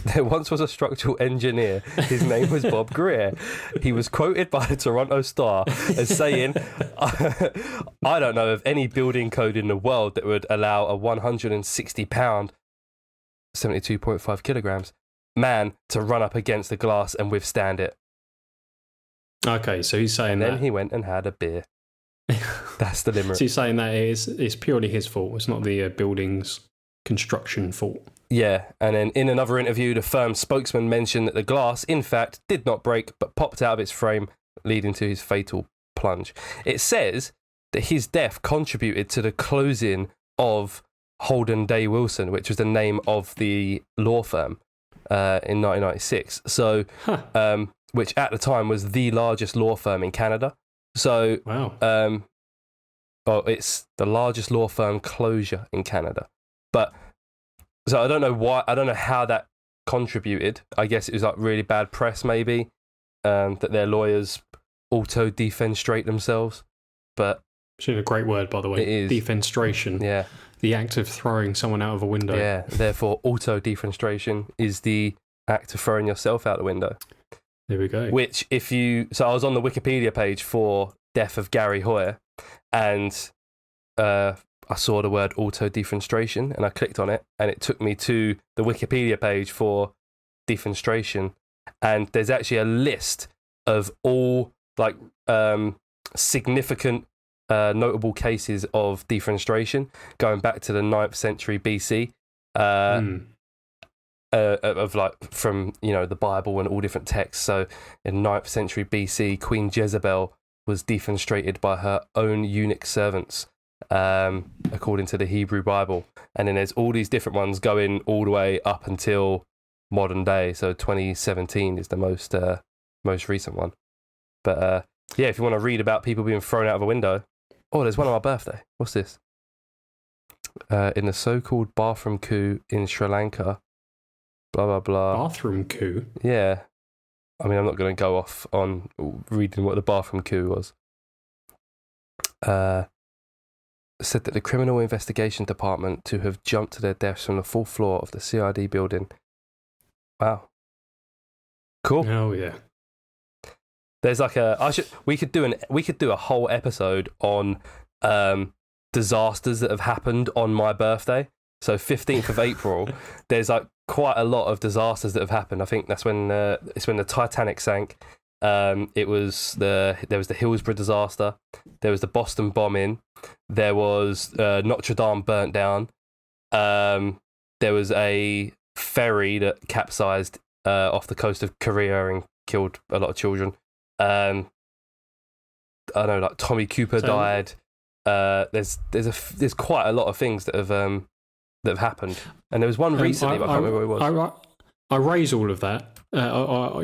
There once was a structural engineer. His name was Bob Greer. He was quoted by the Toronto Star as saying, I don't know of any building code in the world that would allow a 160-pound, 72.5 kilograms, man to run up against the glass and withstand it. Okay, so he's saying Then that. he went and had a beer. That's the limerick. So he's saying that it's purely his fault. It's not the building's construction fault. Yeah, and then in another interview, the firm's spokesman mentioned that the glass, in fact, did not break, but popped out of its frame, leading to his fatal plunge. It says that his death contributed to the closing of Holden Day Wilson, which was the name of the law firm in 1996. So, which at the time was the largest law firm in Canada. So, wow. It's the largest law firm closure in Canada. But so I don't know why. I don't know how that contributed. I guess it was like really bad press, maybe, that their lawyers auto-defenestrate themselves. But It's a great word, by the way. It is. Defenestration. Yeah. The act of throwing someone out of a window. Yeah. Therefore, auto-defenestration is the act of throwing yourself out the window. There we go. Which, so I was on the Wikipedia page for Death of Garry Hoyer, and I saw the word auto-defenestration, and I clicked on it, and it took me to the Wikipedia page for defenestration, and there's actually a list of all like significant notable cases of defenestration going back to the 9th century BC. Of like from the Bible and all different texts. So in 9th century BC, Queen Jezebel was defenestrated by her own eunuch servants, according to the Hebrew Bible. And then there's all these different ones going all the way up until modern day. So 2017 is the most recent one. But yeah, if you want to read about people being thrown out of a window, there's one on my birthday. What's this? In the so-called bathroom coup in Sri Lanka. Blah, blah, blah. Bathroom coup? Yeah. I mean, I'm not going to go off on reading what the bathroom coup was. Said that the Criminal Investigation Department to have jumped to their deaths from the 4th floor of the CID building. Wow. Cool. Oh, yeah. There's like we could do a whole episode on disasters that have happened on my birthday. So 15th of April, there's like quite a lot of disasters that have happened. I think that's when it's when the Titanic sank. There was the Hillsborough disaster. There was the Boston bombing. There was Notre Dame burnt down. There was a ferry that capsized off the coast of Korea and killed a lot of children. I know, like Tommy Cooper died. There's quite a lot of things that have happened, and there was one recently, but I can't remember what it was. I raise all of that. I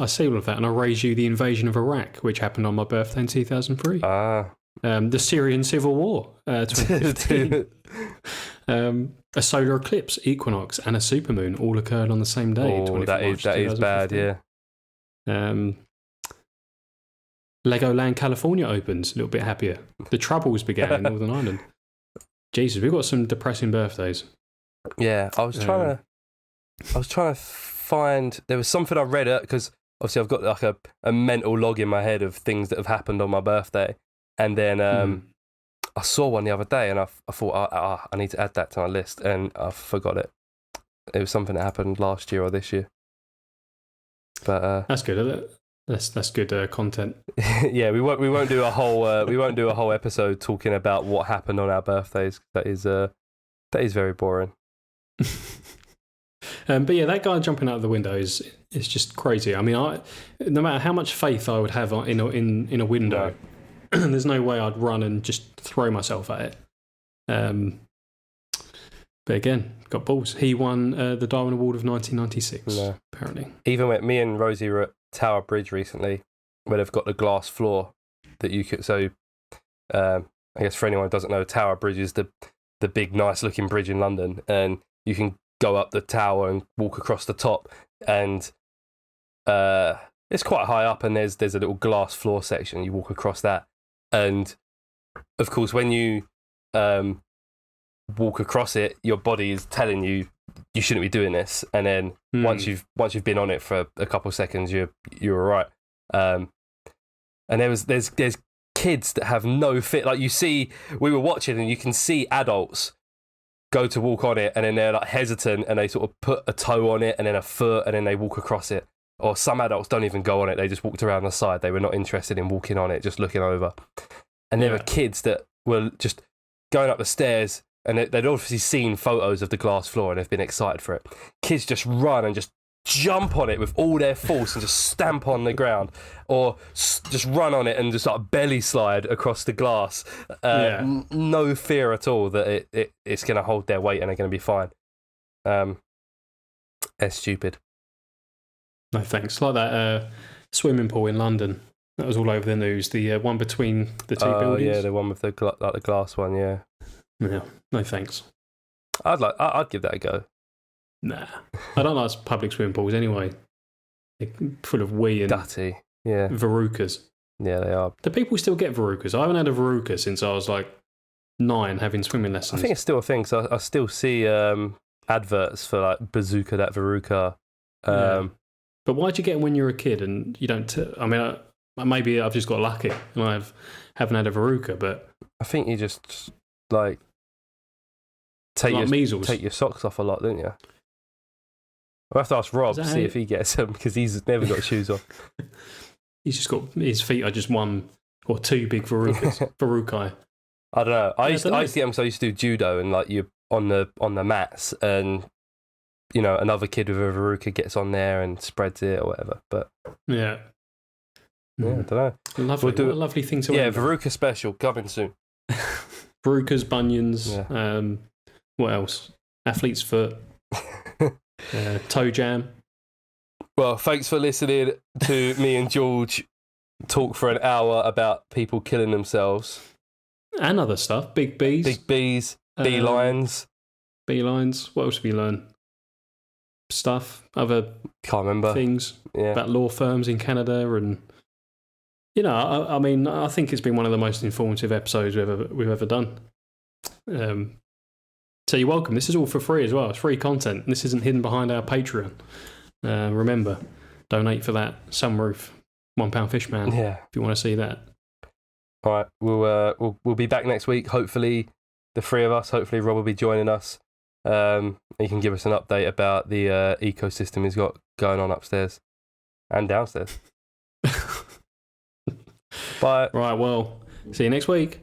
see all of that, and I raise you the invasion of Iraq, which happened on my birthday in 2003. The Syrian Civil War, 2015. A solar eclipse, equinox, and a supermoon all occurred on the same day. Oh, that is bad. Yeah. Legoland California opens, a little bit happier. The troubles began in Northern Ireland. Jesus, we've got some depressing birthdays. Yeah, I was trying to find. There was something I read because obviously I've got like a mental log in my head of things that have happened on my birthday, and then I saw one the other day, and I thought I need to add that to my list, and I forgot it. It was something that happened last year or this year. But that's good, isn't it? That's good content. Yeah, we won't do a whole episode talking about what happened on our birthdays. That is very boring. But yeah, that guy jumping out of the window is just crazy. I mean, no matter how much faith I would have in a window, there's no way I'd run and just throw myself at it. But again, got balls. He won the Darwin Award of 1996. Apparently. Even when me and Rosie were at Tower Bridge recently, where they've got the glass floor that you could. So, I guess for anyone who doesn't know, Tower Bridge is the big, nice looking bridge in London, and you can go up the tower and walk across the top, and it's quite high up, and there's a little glass floor section. You walk across that, and of course, when you walk across it, your body is telling you you shouldn't be doing this. And then once you've been on it for a couple of seconds, you're all right. And there's kids that have no fit. Like we were watching, and you can see adults go to walk on it, and then they're like hesitant, and they sort of put a toe on it, and then a foot, and then they walk across it. Or some adults don't even go on it; they just walked around the side. They were not interested in walking on it, just looking over. And there were kids that were just going up the stairs, and they'd obviously seen photos of the glass floor, and they've been excited for it. Kids just run and just jump on it with all their force and just stamp on the ground, or just run on it and just like belly slide across the glass. No fear at all that it's going to hold their weight and they're going to be fine. It's stupid. No thanks. Like that swimming pool in London. That was all over the news. The one between the two buildings. Yeah, the one with the glass one. Yeah. Yeah. No thanks. I'd give that a go. Nah, I don't like public swimming pools anyway. They're full of wee and dirty. Yeah, verrucas. Yeah, they are. Do people still get verrucas? I haven't had a verruca since I was like 9, having swimming lessons. I think it's still a thing. So I still see adverts for like bazooka that verruca. But why'd you get them when you were a kid and you don't? Maybe I've just got lucky and I haven't had a verruca. But I think you just like take your socks off a lot, don't you? I'll have to ask Rob to see if he gets them, because he's never got shoes on. He's just got, his feet are just one or two big verrucae. I don't know. I used to get them, so I used to do judo, and like you're on the mats, and you know another kid with a verruca gets on there and spreads it or whatever. But yeah, I don't know. Lovely, what a lovely thing to end. Verruca special coming soon. Verrucas, bunions. Yeah. What else? Athlete's foot. Toe jam. Well, thanks for listening to me and George talk for an hour about people killing themselves. And other stuff. Big bees. Beelines. Beelines. What else have you learned? Stuff. Other Can't remember. Things. Yeah. About law firms in Canada. And, you know, I think it's been one of the most informative episodes we've ever done. So you're welcome. This is all for free as well. It's free content. This isn't hidden behind our Patreon. Remember, donate for that sunroof, £1 Fishman. Yeah, if you want to see that. All right, we'll be back next week. Hopefully, the three of us. Hopefully, Rob will be joining us. He can give us an update about the ecosystem he's got going on upstairs and downstairs. Bye. Right. Well, see you next week.